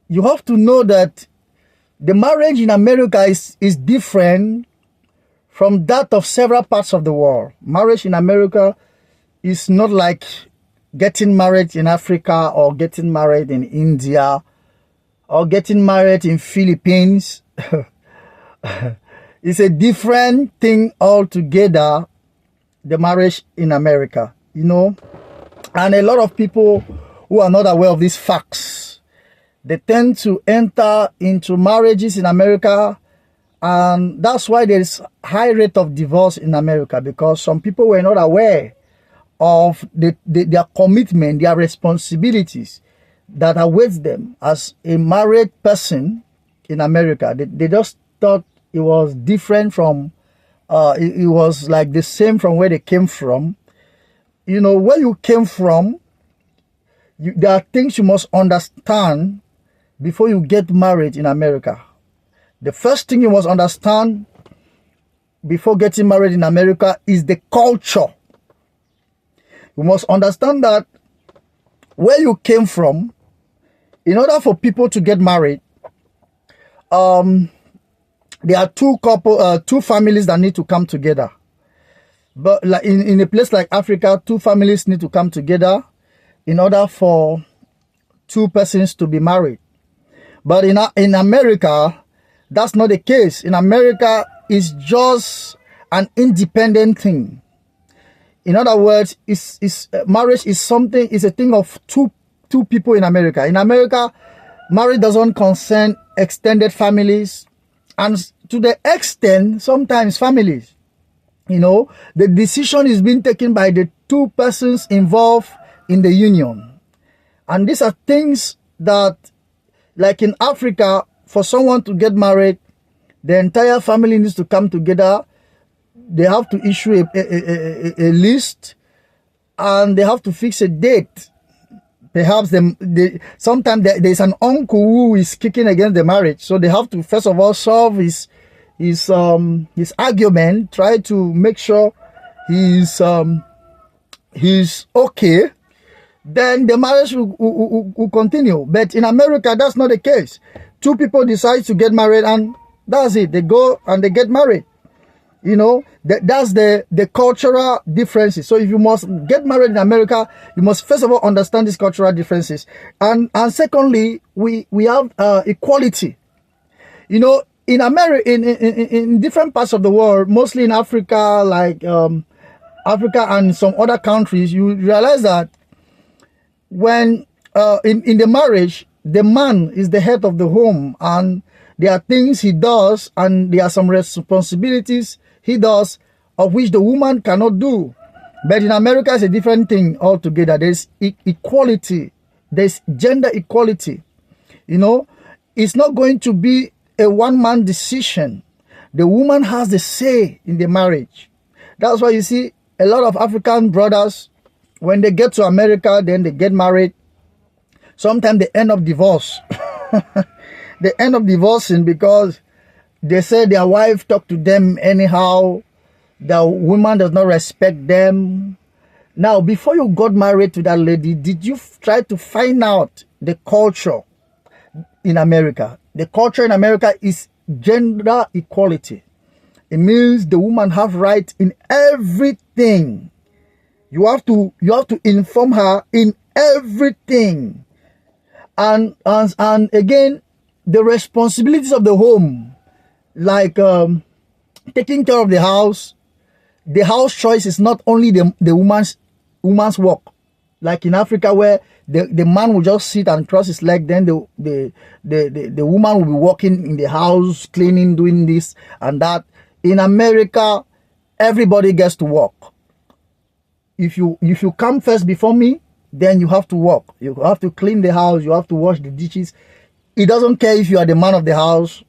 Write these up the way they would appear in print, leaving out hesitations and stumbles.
you have to know that the marriage in America is different from that of several parts of the world. Marriage in America is not like getting married in Africa or getting married in India or getting married in Philippines. It's a different thing altogether, the marriage in America, you know. And a lot of people who are not aware of these facts, they tend to enter into marriages in America, and that's why there is high rate of divorce in America, because some people were not aware of their commitment, their responsibilities that awaits them as a married person in America. They just thought it was different from, it was like the same from where they came from. You know, where you came from, there are things you must understand before you get married in America. The first thing you must understand before getting married in America is the culture. You must understand that where you came from, in order for people to get married, there are two families that need to come together. But like in a place like Africa, two families need to come together in order for two persons to be married. But in America, that's not the case. In America, it's just an independent thing. In other words, marriage is a thing of two people in America. In America, marriage doesn't concern extended families, and to the extent, sometimes families. You know, the decision is being taken by the two persons involved in the union. And these are things that, like in Africa, for someone to get married, the entire family needs to come together. They have to issue a list, and they have to fix a date. Perhaps sometimes there's an uncle who is kicking against the marriage, so they have to first of all solve his argument, try to make sure he's okay. Then the marriage will continue. But in America, that's not the case. Two people decide to get married, and that's it. They go and they get married. You know, that's the cultural differences. So if you must get married in America, you must first of all understand these cultural differences. And secondly, we have equality. You know, in America, in different parts of the world, mostly in Africa, like Africa and some other countries, you realize that when in the marriage, the man is the head of the home, and there are things he does, and there are some responsibilities he does of which the woman cannot do. But in America, it's a different thing altogether. There's equality. There's gender equality. You know, it's not going to be a one-man decision. The woman has the say in the marriage. That's why you see a lot of African brothers, when they get to America, then they get married. Sometimes they end up divorced. They end up divorcing because they say their wife talked to them anyhow. The woman does not respect them. Now, before you got married to that lady, did you try to find out the culture in America? The culture in America is gender equality. It means the woman have rights in everything. You have to inform her in everything. And again, the responsibilities of the home, like taking care of the house choice is not only the woman's work. Like in Africa, where the man will just sit and cross his leg, then the woman will be working in the house, cleaning, doing this and that. In America, everybody gets to work. If you come first before me, then you have to work. You have to clean the house. You have to wash the dishes. It doesn't care if you are the man of the house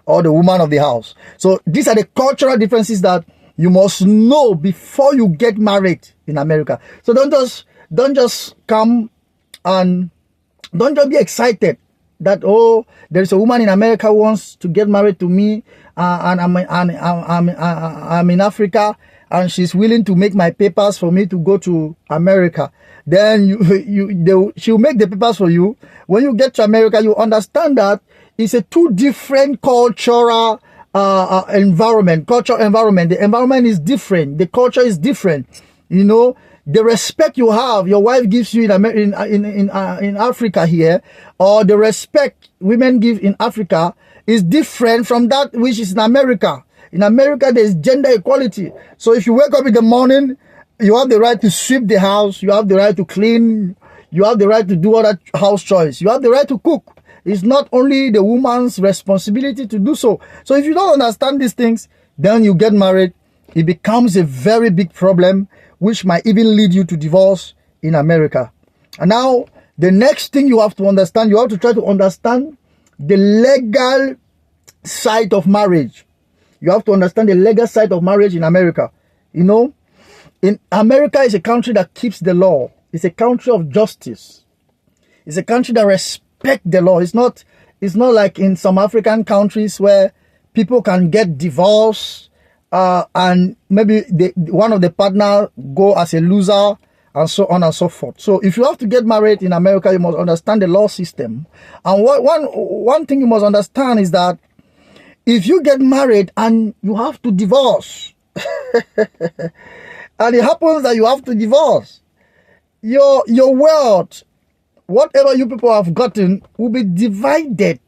or the woman of the house. So these are the cultural differences that you must know before you get married in America. So don't just come and don't just be excited that, oh, there is a woman in America who wants to get married to me, and I'm in Africa, and she's willing to make my papers for me to go to America. Then she'll make the papers for you. When you get to America, you understand that it's a two different cultural environment. The environment is different. The culture is different. You know, the respect you have, your wife gives you in Africa here, or the respect women give in Africa is different from that which is in America. In America, there's gender equality. So if you wake up in the morning, you have the right to sweep the house. You have the right to clean. You have the right to do other house chores. You have the right to cook. It's not only the woman's responsibility to do so. So if you don't understand these things, then you get married. It becomes a very big problem, which might even lead you to divorce in America. And now, the next thing you have to understand, you have to try to understand the legal side of marriage. You have to understand the legal side of marriage in America. You know, in America is a country that keeps the law. It's a country of justice. It's a country that respects the law. It's not like in some African countries where people can get divorced and maybe one of the partner go as a loser and so on and so forth. So if you have to get married in America, you must understand the law system. And one thing you must understand is that if you get married and you have to divorce, and it happens that you have to divorce, your wealth, whatever you people have gotten, will be divided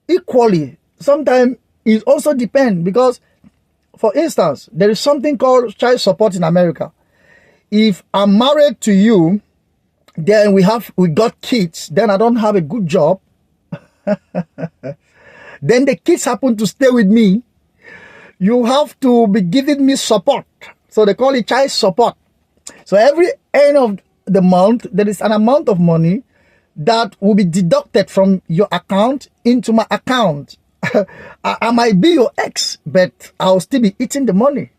equally. Sometimes it also depends because, for instance, there is something called child support in America. If I'm married to you, then we got kids, then I don't have a good job. Then the kids happen to stay with me. You have to be giving me support. So they call it child support. So every end of the month, there is an amount of money that will be deducted from your account into my account. I might be your ex, but I'll still be eating the money.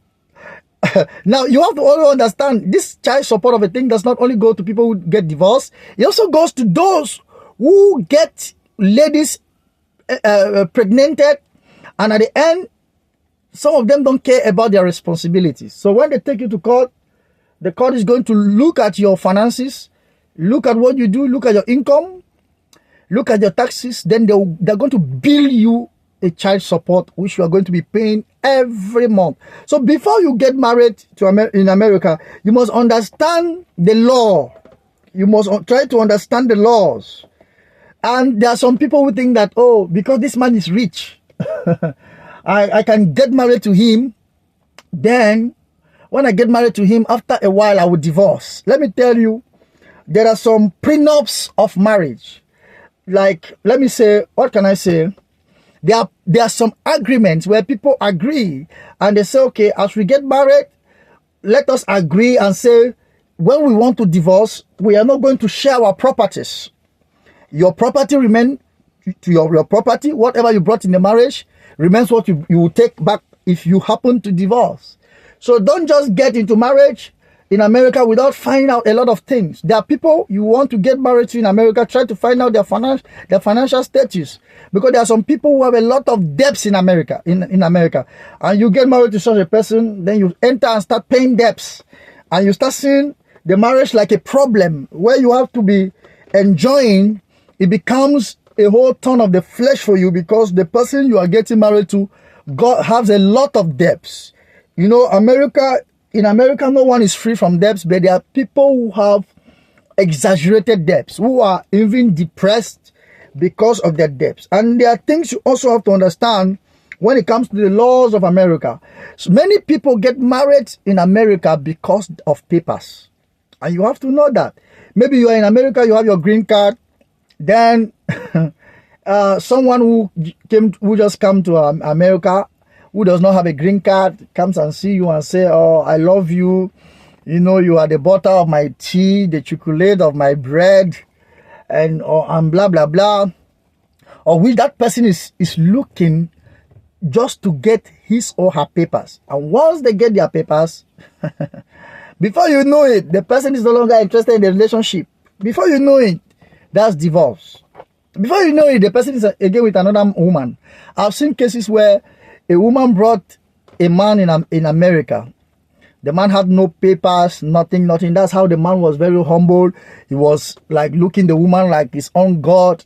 Now, you have to also understand this child support of a thing does not only go to people who get divorced, it also goes to those who get ladies pregnanted, and at the end, some of them don't care about their responsibilities. So when they take you to court, the court is going to look at your finances, look at what you do, look at your income, look at your taxes. Then they're going to bill you a child support, which you are going to be paying every month. So before you get married in America, you must understand the law. You must try to understand the laws. And there are some people who think that, oh, because this man is rich, I can get married to him. Then when I get married to him, after a while, I will divorce. Let me tell you, there are some prenups of marriage. Like, let me say, what can I say? There are some agreements where people agree and they say, okay, as we get married, let us agree and say, when we want to divorce, we are not going to share our properties. Your property remains to your property. Whatever you brought in the marriage remains what you will take back if you happen to divorce. So don't just get into marriage in America without finding out a lot of things. There are people you want to get married to in America, try to find out their financial status. Because there are some people who have a lot of debts in America, in America. And you get married to such a person, then you enter and start paying debts. And you start seeing the marriage like a problem where you have to be enjoying. It becomes a whole ton of the flesh for you because the person you are getting married to has a lot of debts. You know, in America, no one is free from debts, but there are people who have exaggerated debts, who are even depressed because of their debts. And there are things you also have to understand when it comes to the laws of America. So many people get married in America because of papers. And you have to know that. Maybe you are in America, you have your green card, then someone who just come to America, who does not have a green card, comes and see you and say, oh, I love you. You know, you are the butter of my tea, the chocolate of my bread, and blah, blah, blah. Or which that person is looking just to get his or her papers. And once they get their papers, before you know it, the person is no longer interested in the relationship. Before you know it, that's divorce. Before you know it, the person is again with another woman. I've seen cases where a woman brought a man in America. The man had no papers, nothing. That's how the man was very humble. He was like looking the woman like his own God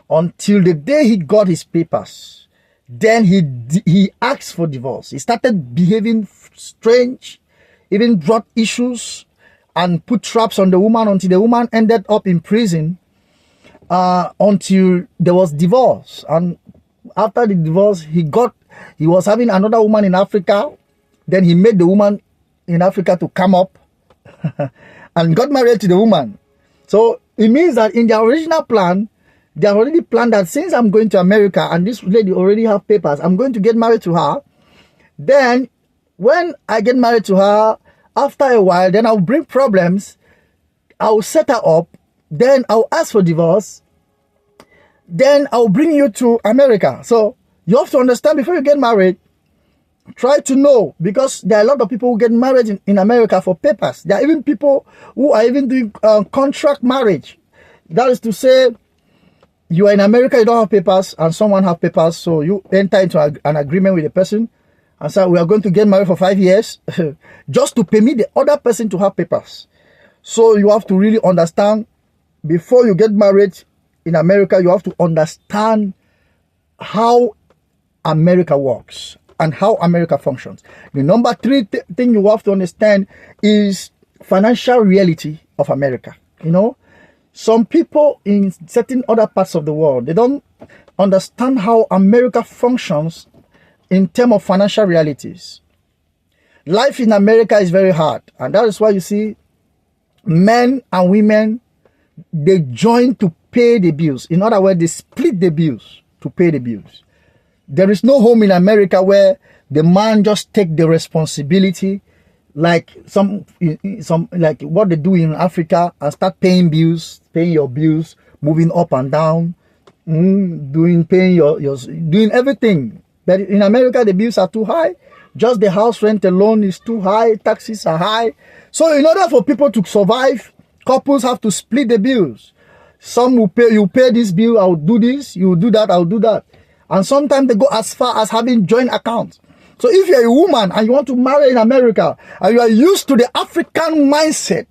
until the day he got his papers. Then he asked for divorce. He started behaving strange, even brought issues and put traps on the woman until the woman ended up in prison until there was divorce. And after the divorce, he was having another woman in Africa. Then he made the woman in Africa to come up and got married to the woman. So it means that in their original plan, they have already planned that since I'm going to America and this lady already have papers, I'm going to get married to her. Then when I get married to her, after a while, then I'll bring problems. I'll set her up. Then I'll ask for divorce. Then I'll bring you to America. So you have to understand before you get married, try to know, because there are a lot of people who get married in America for papers. There are even people who are even doing contract marriage. That is to say, you are in America, you don't have papers, and someone have papers, so you enter into an agreement with the person and say, we are going to get married for 5 years, just to permit the other person to have papers. So you have to really understand, before you get married in America, you have to understand how America works and how America functions. The number 3 thing you have to understand is financial reality of America. You know, some people in certain other parts of the world, they don't understand how America functions in terms of financial realities. Life in America is very hard, and that is why you see men and women, they join to pay the bills. In other words, they split the bills to pay the bills. There is no home in America where the man just take the responsibility like some like what they do in Africa and start paying bills, paying your bills, moving up and down, paying your doing everything. But in America, the bills are too high. Just the house rent alone is too high. Taxes are high. So in order for people to survive, couples have to split the bills. Some will pay, you pay this bill, I'll do this, you do that, I'll do that. And sometimes they go as far as having joint accounts. So if you're a woman and you want to marry in America and you are used to the African mindset,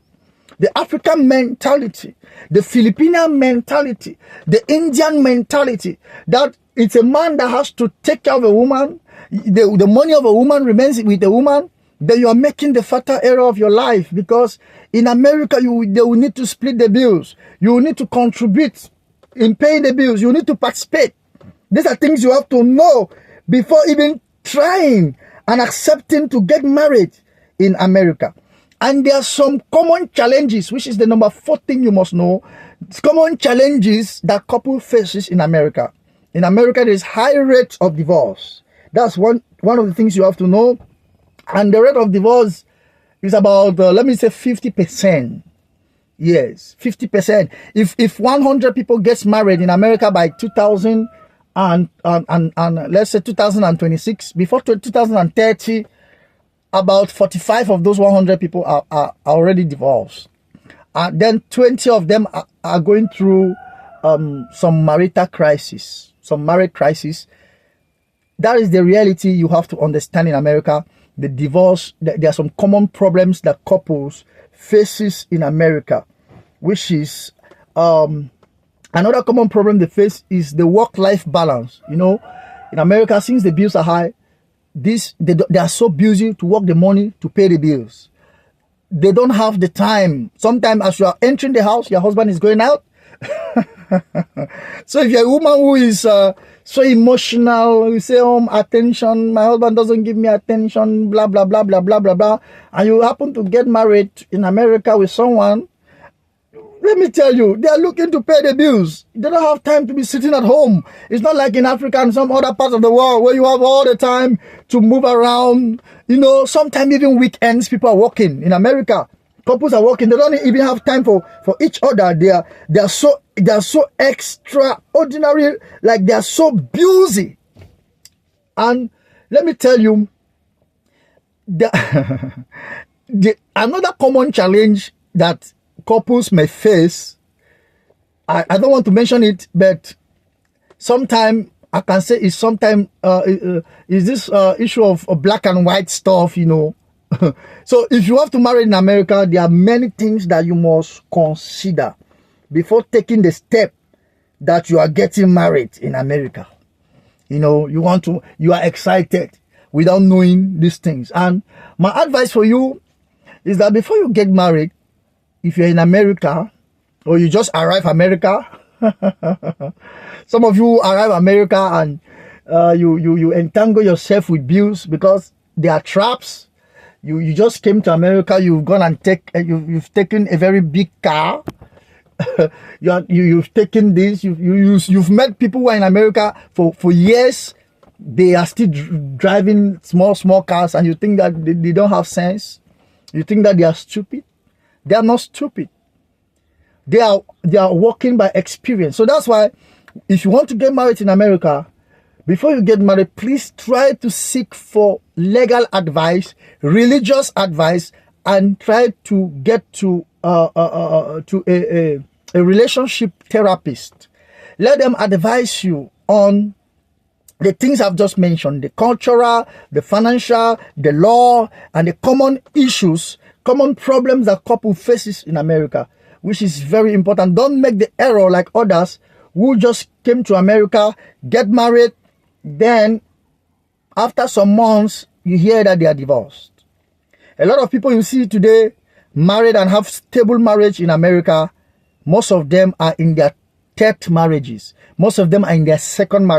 the African mentality, the Filipino mentality, the Indian mentality, that it's a man that has to take care of a woman, the money of a woman remains with the woman, then you are making the fatal error of your life, because in America, they will need to split the bills. You will need to contribute in paying the bills. You need to participate. These are things you have to know before even trying and accepting to get married in America. And there are some common challenges, which is the number 4 thing you must know. It's common challenges that couple faces in America. In America, there is high rate of divorce. That's one of the things you have to know. And the rate of divorce is about, let me say 50%. Yes, 50%. If 100 people gets married in America by 2000 and let's say 2026, before 2030, about 45 of those 100 people are already divorced. Then 20 of them are going through some marital crisis, some marriage crisis. That is the reality you have to understand in America. The divorce, there are some common problems that couples faces in America, which is another common problem they face is the work-life balance. You know, in America, since the bills are high, they are so busy to work the money to pay the bills. They don't have the time. Sometimes as you are entering the house, your husband is going out. So if you're a woman who is so emotional, you say, attention, my husband doesn't give me attention, blah, blah, blah, blah, blah, blah, blah, and you happen to get married in America with someone, let me tell you, they are looking to pay the bills. They don't have time to be sitting at home. It's not like in Africa and some other parts of the world where you have all the time to move around. You know, sometimes even weekends, people are working. In America, couples are working. They don't even have time for each other. They are so extraordinary, like they are so busy. And let me tell you, another common challenge that couples may face, I don't want to mention it, but sometimes I can say is sometimes is this issue of black and white stuff, you know. So if you have to marry in America, there are many things that you must consider before taking the step that you are getting married in America. You know, you are excited without knowing these things. And my advice for you is that before you get married, if you're in America or you just arrive America, some of you arrive America and you entangle yourself with bills because they are traps. You just came to America. You've gone and you've taken a very big car. You've taken this. You've met people who are in America for years. They are still driving small cars, and you think that they don't have sense. You think that they are stupid. They are not stupid. They are working by experience. So that's why, if you want to get married in America, before you get married, please try to seek for legal advice, religious advice, and try to get to a relationship therapist. Let them advise you on the things I've just mentioned: the cultural, the financial, the law, and the common issues, common problems that couple faces in America, which is very important. Don't make the error like others who just came to America, get married, then after some months, you hear that they are divorced. A lot of people you see today married and have stable marriage in America, most of them are in their third marriages. Most of them are in their second marriage.